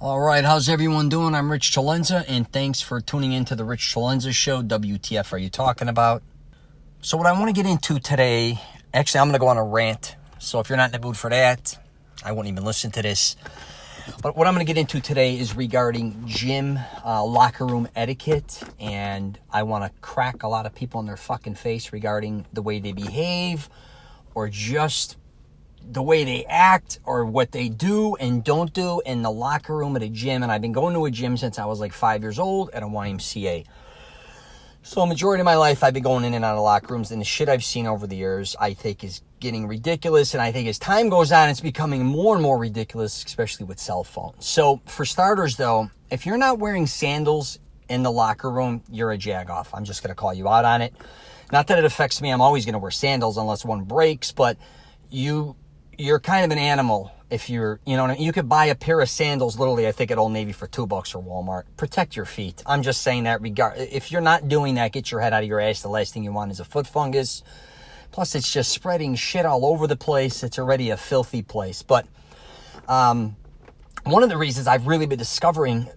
All right, how's everyone doing? I'm Rich CELENZA, and thanks for tuning into the Rich CELENZA Show. WTF are you talking about? So what I want to get into today, actually I'm going to go on a rant. So if you're not in the mood for that, I won't even listen to this. But what I'm going to get into today is regarding gym locker room etiquette, and I want to crack a lot of people in their fucking face regarding the way they behave or just the way they act or what they do and don't do in the locker room at a gym. And I've been going to a gym since I was like 5 years old at a YMCA. So a majority of my life, I've been going in and out of locker rooms, and the shit I've seen over the years, I think is getting ridiculous. And I think as time goes on, it's becoming more and more ridiculous, especially with cell phones. So for starters, though, if you're not wearing sandals in the locker room, you're a jagoff. I'm just going to call you out on it. Not that it affects me. I'm always going to wear sandals unless one breaks, but you're kind of an animal if you're, you know, you could buy a pair of sandals, literally, I think at Old Navy for $2 or Walmart. Protect your feet. I'm just saying that if you're not doing that, get your head out of your ass. The last thing you want is a foot fungus. Plus, it's just spreading shit all over the place. It's already a filthy place. But one of the reasons I've really been discovering,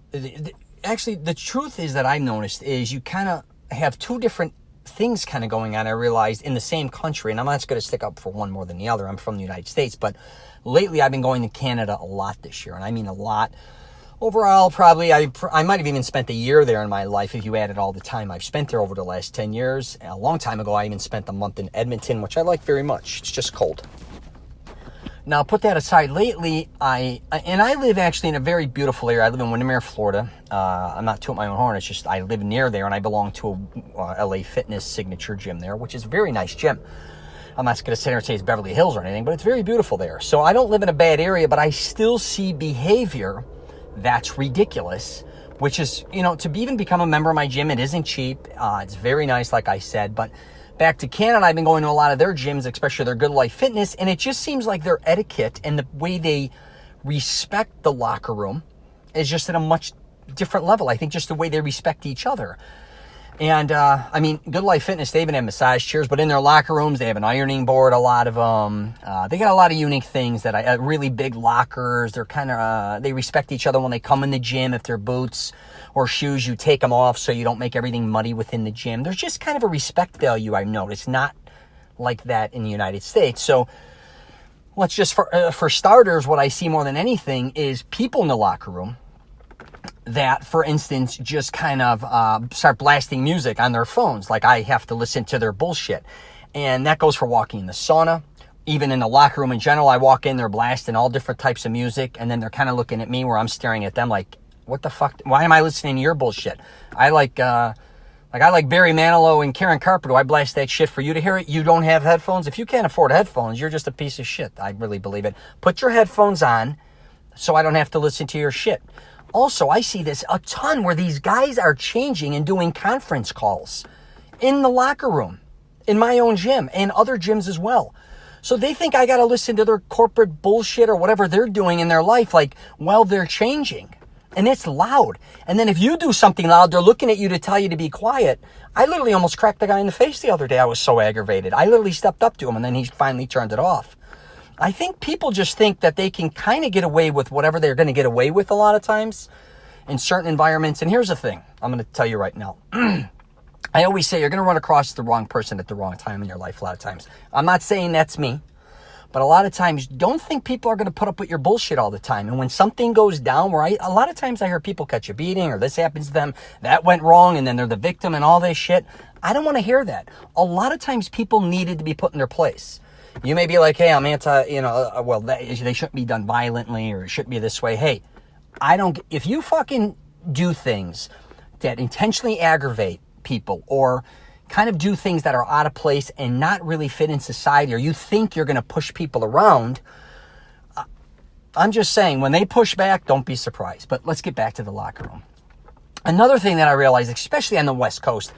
actually, the truth is that I've noticed is you kind of have two different things kind of going on, I realized, in the same country. And I'm not going to stick up for one more than the other. I'm from the United States. But lately, I've been going to Canada a lot this year. And I mean a lot. Overall, probably, I might have even spent a year there in my life if you added all the time I've spent there over the last 10 years. A long time ago, I even spent a month in Edmonton, which I like very much. It's just cold. Now, put that aside, lately, I live actually in a very beautiful area. I live in Windermere, Florida. I'm not tooting my own horn. It's just I live near there, and I belong to a LA Fitness signature gym there, which is a very nice gym. I'm not going to sit here and say it's Beverly Hills or anything, but it's very beautiful there. So I don't live in a bad area, but I still see behavior that's ridiculous, which is, you know, to even become a member of my gym, it isn't cheap. It's very nice, like I said, but back to Canada, I've been going to a lot of their gyms, especially their Good Life Fitness, and it just seems like their etiquette and the way they respect the locker room is just at a much different level. I think just the way they respect each other. And, I mean, Good Life Fitness, they even have massage chairs, but in their locker rooms, they have an ironing board, a lot of them. They got a lot of unique things that really big lockers. They're kind of, they respect each other when they come in the gym. If they're boots or shoes, you take them off so you don't make everything muddy within the gym. There's just kind of a respect value I've noticed, not like that in the United States. So let's just, for starters, what I see more than anything is people in the locker room that, for instance, just kind of start blasting music on their phones. Like I have to listen to their bullshit. And that goes for walking in the sauna. Even in the locker room in general, I walk in, they're blasting all different types of music. And then they're kind of looking at me where I'm staring at them like, what the fuck? Why am I listening to your bullshit? I like Barry Manilow and Karen Carpenter. Do I blast that shit for you to hear it? You don't have headphones? If you can't afford headphones, you're just a piece of shit. I really believe it. Put your headphones on so I don't have to listen to your shit. Also, I see this a ton where these guys are changing and doing conference calls in the locker room, in my own gym and other gyms as well. So they think I got to listen to their corporate bullshit or whatever they're doing in their life, like, while they're changing. And it's loud. And then if you do something loud, they're looking at you to tell you to be quiet. I literally almost cracked the guy in the face the other day. I was so aggravated. I literally stepped up to him, and then he finally turned it off. I think people just think that they can kind of get away with whatever they're going to get away with a lot of times in certain environments. And here's the thing. I'm going to tell you right now. I always say you're going to run across the wrong person at the wrong time in your life a lot of times. I'm not saying that's me. But a lot of times, don't think people are going to put up with your bullshit all the time. And when something goes down, a lot of times I hear people catch a beating or this happens to them, that went wrong, and then they're the victim and all this shit. I don't want to hear that. A lot of times people needed to be put in their place. You may be like, hey, I'm anti, they shouldn't be done violently or it shouldn't be this way. Hey, if you fucking do things that intentionally aggravate people or kind of do things that are out of place and not really fit in society, or you think you're going to push people around, I'm just saying, when they push back, don't be surprised. But let's get back to the locker room. Another thing that I realized, especially on the West Coast,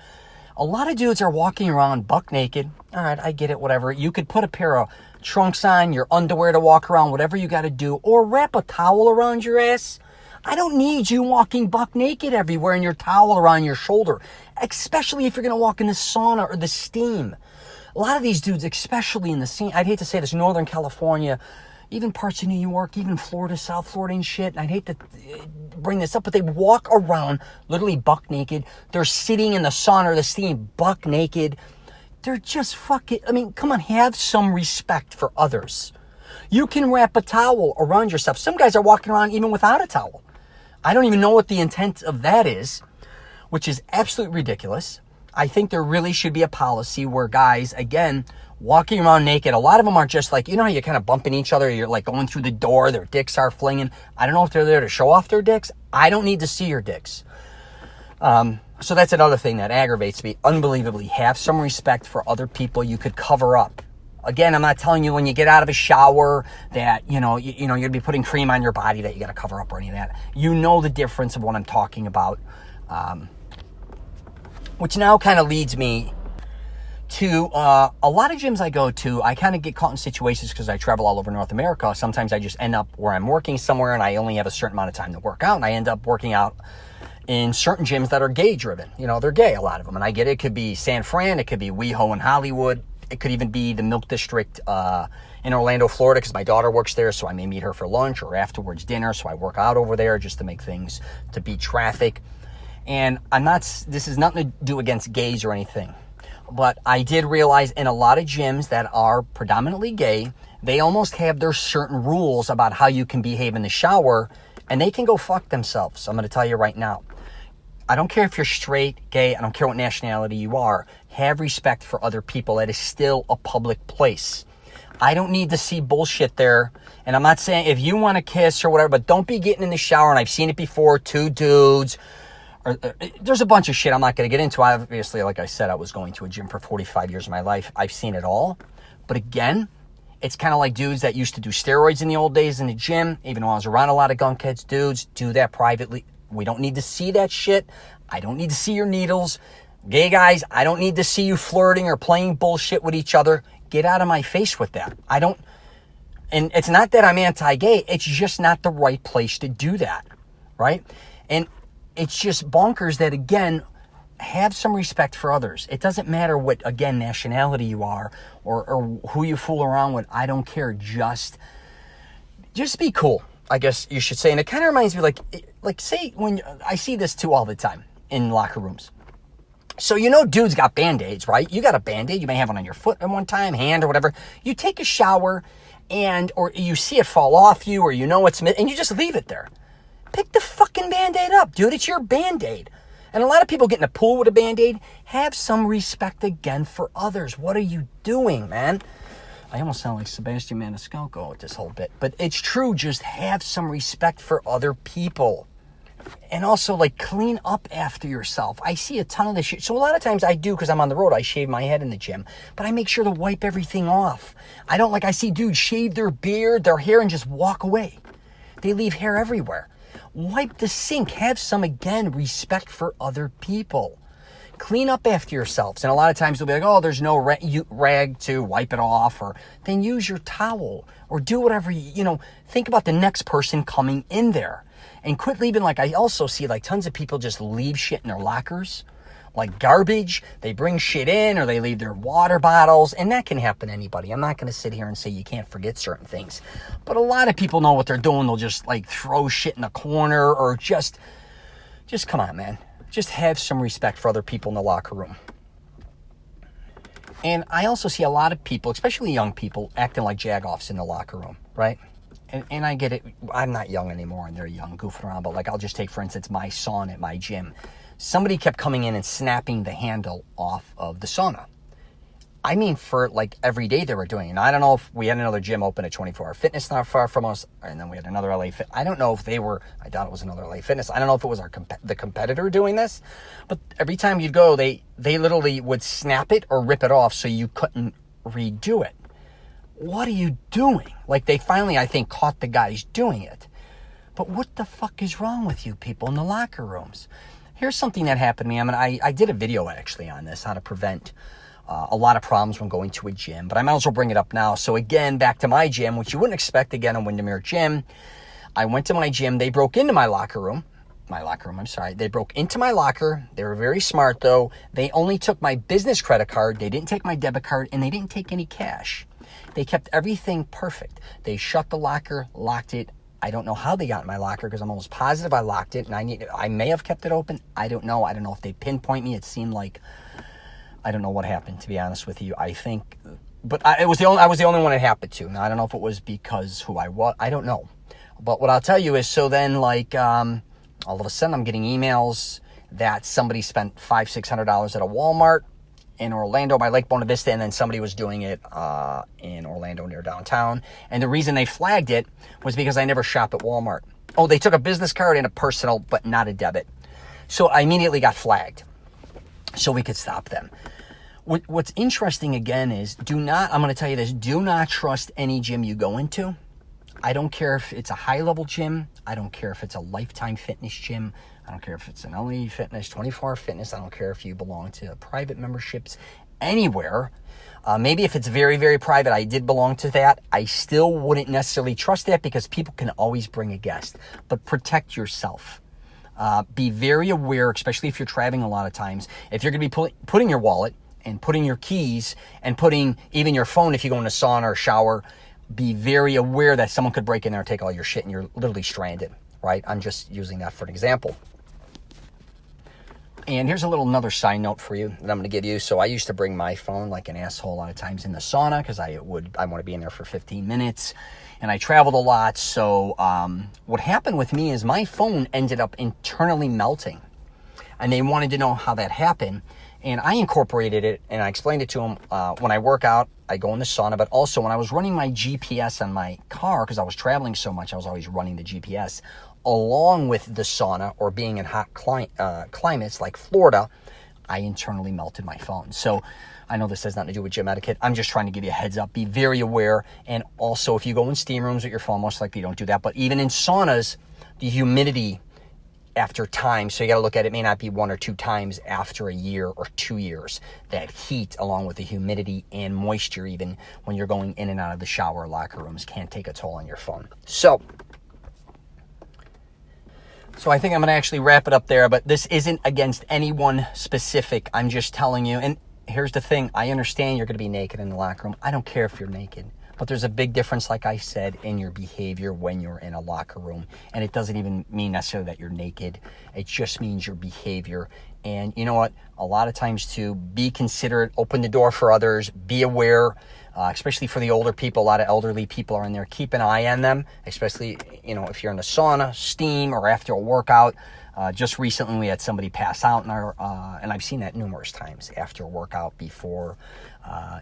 a lot of dudes are walking around buck naked. All right, I get it, whatever. You could put a pair of trunks on, your underwear to walk around, whatever you got to do, or wrap a towel around your ass. I don't need you walking buck naked everywhere and your towel around your shoulder, especially if you're going to walk in the sauna or the steam. A lot of these dudes, especially in the scene, I'd hate to say this, Northern California, even parts of New York, even Florida, South Florida and shit. And I'd hate to bring this up, but they walk around literally buck naked. They're sitting in the sauna or the steam buck naked. They're just fucking, I mean, come on, have some respect for others. You can wrap a towel around yourself. Some guys are walking around even without a towel. I don't even know what the intent of that is, which is absolutely ridiculous. I think there really should be a policy where guys, again, walking around naked, a lot of them are just like, you know how you're kind of bumping each other, you're like going through the door, their dicks are flinging. I don't know if they're there to show off their dicks. I don't need to see your dicks. So that's another thing that aggravates me unbelievably. Have some respect for other people. You could cover up. Again, I'm not telling you when you get out of a shower that, you're going to be putting cream on your body that you got to cover up or any of that. You know the difference of what I'm talking about. Which now kind of leads me to a lot of gyms I go to. I kind of get caught in situations because I travel all over North America. Sometimes I just end up where I'm working somewhere and I only have a certain amount of time to work out. And I end up working out in certain gyms that are gay driven. They're gay, a lot of them. And I get it. It could be San Fran. It could be WeHo in Hollywood. It could even be the Milk District in Orlando, Florida, because my daughter works there. So I may meet her for lunch or afterwards dinner. So I work out over there just to make things, to beat traffic. And this is nothing to do against gays or anything. But I did realize in a lot of gyms that are predominantly gay, they almost have their certain rules about how you can behave in the shower. And they can go fuck themselves. I'm going to tell you right now. I don't care if you're straight, gay, I don't care what nationality you are. Have respect for other people. It is still a public place. I don't need to see bullshit there. And I'm not saying if you want to kiss or whatever, but don't be getting in the shower. And I've seen it before, two dudes. There's a bunch of shit I'm not going to get into. Obviously, like I said, I was going to a gym for 45 years of my life. I've seen it all. But again, it's kind of like dudes that used to do steroids in the old days in the gym. Even though I was around a lot of gunkheads, dudes do that privately. We don't need to see that shit. I don't need to see your needles. Gay guys, I don't need to see you flirting or playing bullshit with each other. Get out of my face with that. And it's not that I'm anti-gay. It's just not the right place to do that, right? And it's just bonkers that, again, have some respect for others. It doesn't matter what, again, nationality you are or who you fool around with. I don't care. Just be cool, I guess you should say. And it kind of reminds me, like say when I see this too all the time in locker rooms. So dudes got Band-Aids, right? You got a Band-Aid. You may have one on your foot at one time, hand or whatever. You take a shower or you see it fall off you or it's and you just leave it there. Pick the fucking Band-Aid up, dude. It's your Band-Aid. And a lot of people get in a pool with a Band-Aid. Have some respect again for others. What are you doing, man? I almost sound like Sebastian Maniscalco with this whole bit. But it's true. Just have some respect for other people. And also, clean up after yourself. I see a ton of this shit. So a lot of times I do, because I'm on the road, I shave my head in the gym. But I make sure to wipe everything off. I see dudes shave their beard, their hair, and just walk away. They leave hair everywhere. Wipe the sink. Have some, again, respect for other people. Clean up after yourselves. And a lot of times they'll be like, oh, there's no rag to wipe it off. Or then use your towel. Or do whatever, think about the next person coming in there. And quit leaving, I also see, tons of people just leave shit in their lockers. Like garbage. They bring shit in or they leave their water bottles. And that can happen to anybody. I'm not going to sit here and say you can't forget certain things. But a lot of people know what they're doing. They'll just throw shit in the corner or just come on, man. Just have some respect for other people in the locker room. And I also see a lot of people, especially young people, acting like jagoffs in the locker room, right? And I get it. I'm not young anymore and they're young, goofing around. But I'll just take, for instance, my sauna at my gym. Somebody kept coming in and snapping the handle off of the sauna. I mean, for every day they were doing it. And I don't know if we had another gym open at 24-Hour Fitness not far from us. And then we had another LA Fit. I don't know if I doubt it was another LA Fitness. I don't know if it was the competitor doing this. But every time you'd go, they literally would snap it or rip it off so you couldn't redo it. What are you doing? They finally, I think, caught the guys doing it. But what the fuck is wrong with you people in the locker rooms? Here's something that happened to me. I did a video actually on this, how to prevent a lot of problems when going to a gym. But I might as well bring it up now. So again, back to my gym, which you wouldn't expect again in Windermere Gym. I went to my gym. They broke into my locker room. They broke into my locker. They were very smart though. They only took my business credit card. They didn't take my debit card and they didn't take any cash. They kept everything perfect. They shut the locker, locked it. I don't know how they got in my locker because I'm almost positive I locked it, and I may have kept it open. I don't know. I don't know if they pinpoint me. It seemed like, I don't know what happened, to be honest with you. I think, but I was the only one it happened to. Now, I don't know if it was because who I was. I don't know. But what I'll tell you is, so then, like, all of a sudden I'm getting emails that somebody spent $500-$600 at a Walmart in Orlando by Lake Buena Vista, and then somebody was doing it in Orlando near downtown. And the reason they flagged it was because I never shop at Walmart. Oh, they took a business card and a personal, but not a debit. So I immediately got flagged so we could stop them. What's interesting again is, I'm going to tell you this, do not trust any gym you go into. I don't care if it's a high-level gym. I don't care if it's a Lifetime Fitness gym. I don't care if it's an LE Fitness, 24 Hour Fitness. I don't care if you belong to private memberships anywhere. Maybe if it's very, very private, I did belong to that. I still wouldn't necessarily trust that because people can always bring a guest. But protect yourself. Be very aware, especially if you're traveling a lot of times. If you're going to be putting your wallet and putting your keys and putting even your phone if you go in a sauna or shower, be very aware that someone could break in there and take all your shit and you're literally stranded, right? I'm just using that for an example. And here's another side note for you that I'm going to give you. So I used to bring my phone like an asshole a lot of times in the sauna because I want to be in there for 15 minutes. And I traveled a lot. So what happened with me is my phone ended up internally melting. And they wanted to know how that happened. And I incorporated it and I explained it to them. When I work out, I go in the sauna. But also when I was running my GPS on my car, because I was traveling so much, I was always running the GPS. Along with the sauna or being in hot climates like Florida, I internally melted my phone. So I know this has nothing to do with gym etiquette. I'm just trying to give you a heads up. Be very aware. And also, if you go in steam rooms with your phone, most likely you don't do that. But even in saunas, the humidity after time, so you got to look at it, may not be 1 or 2 times after a year or 2 years. That heat, along with the humidity and moisture, even when you're going in and out of the shower or locker rooms, can take a toll on your phone. So I think I'm going to actually wrap it up there, but this isn't against anyone specific. I'm just telling you, and here's the thing. I understand you're going to be naked in the locker room. I don't care if you're naked, but there's a big difference, like I said, in your behavior when you're in a locker room. And it doesn't even mean necessarily that you're naked. It just means your behavior. And you know what? A lot of times too, be considerate, open the door for others, be aware. Especially for the older people, a lot of elderly people are in there. Keep an eye on them, especially, if you're in a sauna, steam, or after a workout. Just recently, we had somebody pass out in our, and I've seen that numerous times after a workout before,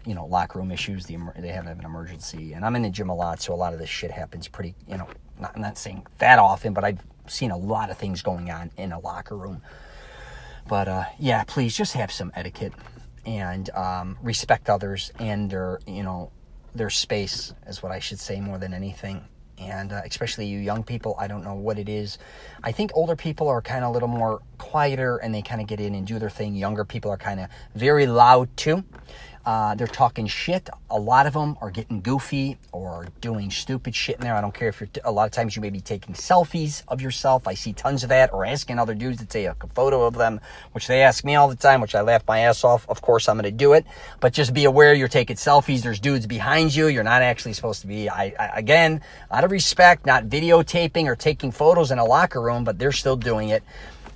locker room issues. They have an emergency. And I'm in the gym a lot, so a lot of this shit happens pretty, I'm not saying that often, but I've seen a lot of things going on in a locker room. But, yeah, please just have some etiquette. And respect others and their space is what I should say more than anything. And especially you young people, I don't know what it is. I think older people are kind of a little more quieter and they kind of get in and do their thing. Younger people are kind of very loud too. They're talking shit. A lot of them are getting goofy or doing stupid shit in there. I don't care if a lot of times you may be taking selfies of yourself. I see tons of that, or asking other dudes to take a photo of them, which they ask me all the time, which I laugh my ass off. Of course, I'm going to do it, but just be aware you're taking selfies. There's dudes behind you. You're not actually supposed to be, again, out of respect, not videotaping or taking photos in a locker room, but they're still doing it.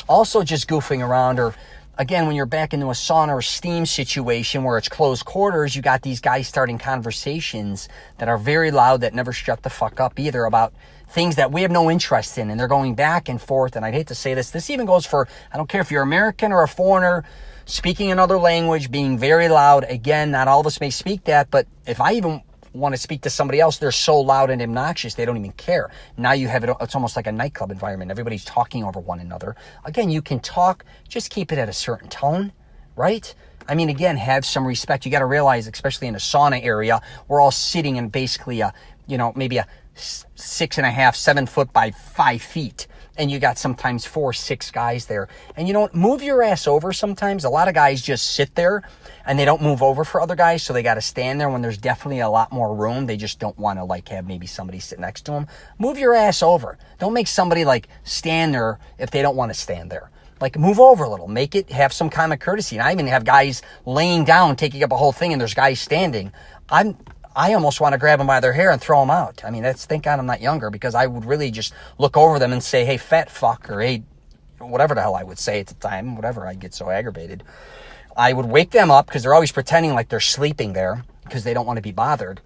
Also just goofing around, or again, when you're back into a sauna or steam situation where it's closed quarters, you got these guys starting conversations that are very loud that never shut the fuck up either about things that we have no interest in. And they're going back and forth. And I'd hate to say this. This even goes for, I don't care if you're American or a foreigner, speaking another language, being very loud. Again, not all of us may speak that, but if I even want to speak to somebody else, they're so loud and obnoxious, they don't even care. Now you have it, it's almost like a nightclub environment. Everybody's talking over one another. Again, you can talk, just keep it at a certain tone, right? I mean, again, have some respect. You got to realize, especially in a sauna area, we're all sitting in basically maybe a 6.5, 7 foot by 5 feet. And you got sometimes 4, 6 guys there. And move your ass over sometimes. A lot of guys just sit there and they don't move over for other guys. So they got to stand there when there's definitely a lot more room. They just don't want to have maybe somebody sit next to them. Move your ass over. Don't make somebody stand there if they don't want to stand there. Move over a little. Make it, have some kind of courtesy. And I even have guys laying down, taking up a whole thing, and there's guys standing. I almost want to grab them by their hair and throw them out. I mean, thank God I'm not younger, because I would really just look over them and say, hey, fat fuck, or hey, whatever the hell I would say at the time, whatever, I get so aggravated. I would wake them up because they're always pretending like they're sleeping there because they don't want to be bothered.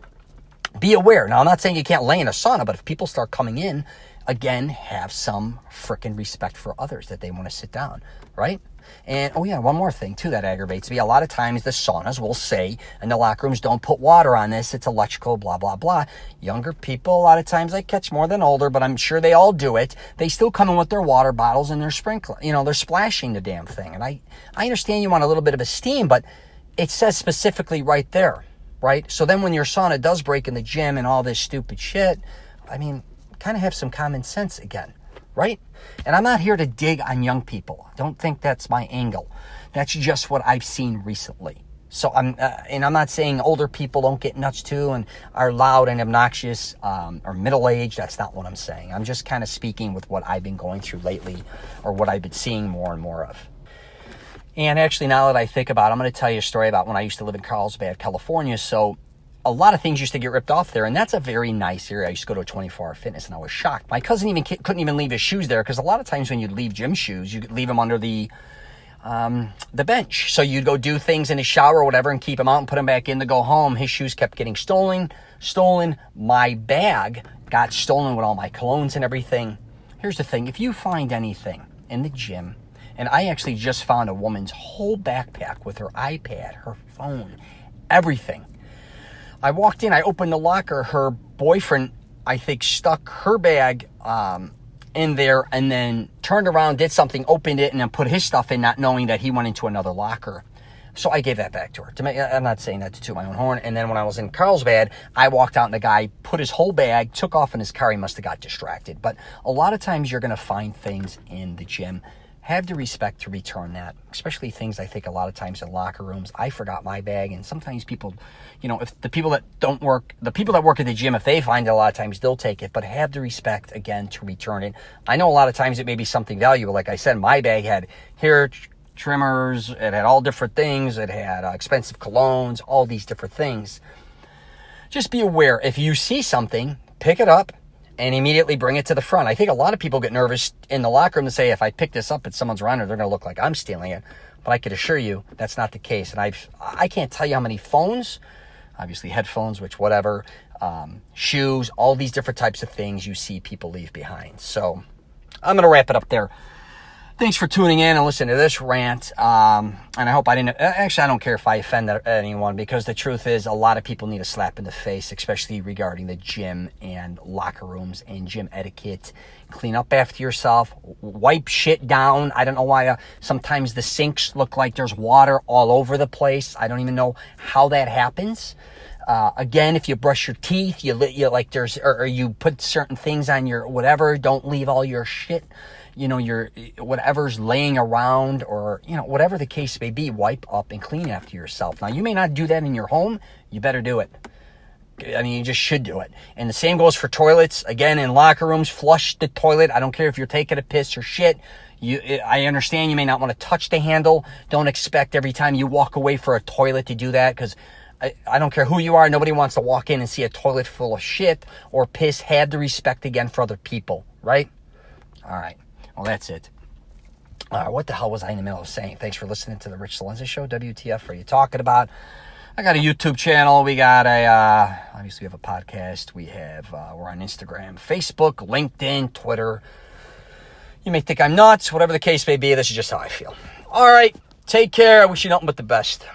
Be aware. Now, I'm not saying you can't lay in a sauna, but if people start coming in, again, have some frickin' respect for others that they want to sit down, right? And, oh yeah, one more thing, too, that aggravates me. A lot of times the saunas will say in the locker rooms, don't put water on this, it's electrical, blah, blah, blah. Younger people, a lot of times they catch more than older, but I'm sure they all do it. They still come in with their water bottles and they're sprinkling, they're splashing the damn thing. And I understand you want a little bit of esteem, but it says specifically right there, right? So then when your sauna does break in the gym and all this stupid shit, I mean, kind of have some common sense again, right? And I'm not here to dig on young people. Don't think that's my angle. That's just what I've seen recently. So I'm not saying older people don't get nuts too and are loud and obnoxious or middle-aged. That's not what I'm saying. I'm just kind of speaking with what I've been going through lately, or what I've been seeing more and more of. And actually, now that I think about it, I'm going to tell you a story about when I used to live in Carlsbad, California. So a lot of things used to get ripped off there, and that's a very nice area. I used to go to a 24-hour fitness, and I was shocked. My cousin couldn't even leave his shoes there, because a lot of times when you'd leave gym shoes, you could leave them under the bench. So you'd go do things in his shower or whatever and keep them out and put them back in to go home. His shoes kept getting stolen. My bag got stolen with all my colognes and everything. Here's the thing. If you find anything in the gym, and I actually just found a woman's whole backpack with her iPad, her phone, everything. I walked in, I opened the locker, her boyfriend, I think, stuck her bag in there and then turned around, did something, opened it, and then put his stuff in, not knowing that he went into another locker. So I gave that back to her. I'm not saying that to toot my own horn. And then when I was in Carlsbad, I walked out and the guy put his whole bag, took off in his car. He must have got distracted. But a lot of times you're going to find things in the gym. Have the respect to return that, especially things I think a lot of times in locker rooms. I forgot my bag, and sometimes people, if the people that work at the gym, if they find it, a lot of times they'll take it, but have the respect, again, to return it. I know a lot of times it may be something valuable. Like I said, my bag had hair trimmers, it had all different things, it had expensive colognes, all these different things. Just be aware, if you see something, pick it up and immediately bring it to the front. I think a lot of people get nervous in the locker room to say, if I pick this up and someone's around, they're going to look like I'm stealing it. But I could assure you that's not the case. And I can't tell you how many phones, obviously headphones, which whatever, shoes, all these different types of things you see people leave behind. So I'm going to wrap it up there. Thanks for tuning in and listening to this rant. And I hope I don't care if I offend anyone, because the truth is a lot of people need a slap in the face, especially regarding the gym and locker rooms and gym etiquette. Clean up after yourself, wipe shit down. I don't know why sometimes the sinks look like there's water all over the place. I don't even know how that happens. Again, if you brush your teeth, you put certain things on your whatever, don't leave all your shit, your whatever's laying around, or, whatever the case may be, wipe up and clean after yourself. Now, you may not do that in your home. You better do it. I mean, you just should do it. And the same goes for toilets. Again, in locker rooms, flush the toilet. I don't care if you're taking a piss or shit. I understand you may not want to touch the handle. Don't expect every time you walk away for a toilet to do that, because I don't care who you are. Nobody wants to walk in and see a toilet full of shit or piss. Have the respect, again, for other people, right? All right. Well, that's it. What the hell was I in the middle of saying? Thanks for listening to the Rich CELENZA Show. WTF are you talking about? I got a YouTube channel. We got obviously we have a podcast. We're on Instagram, Facebook, LinkedIn, Twitter. You may think I'm nuts. Whatever the case may be, this is just how I feel. All right. Take care. I wish you nothing but the best.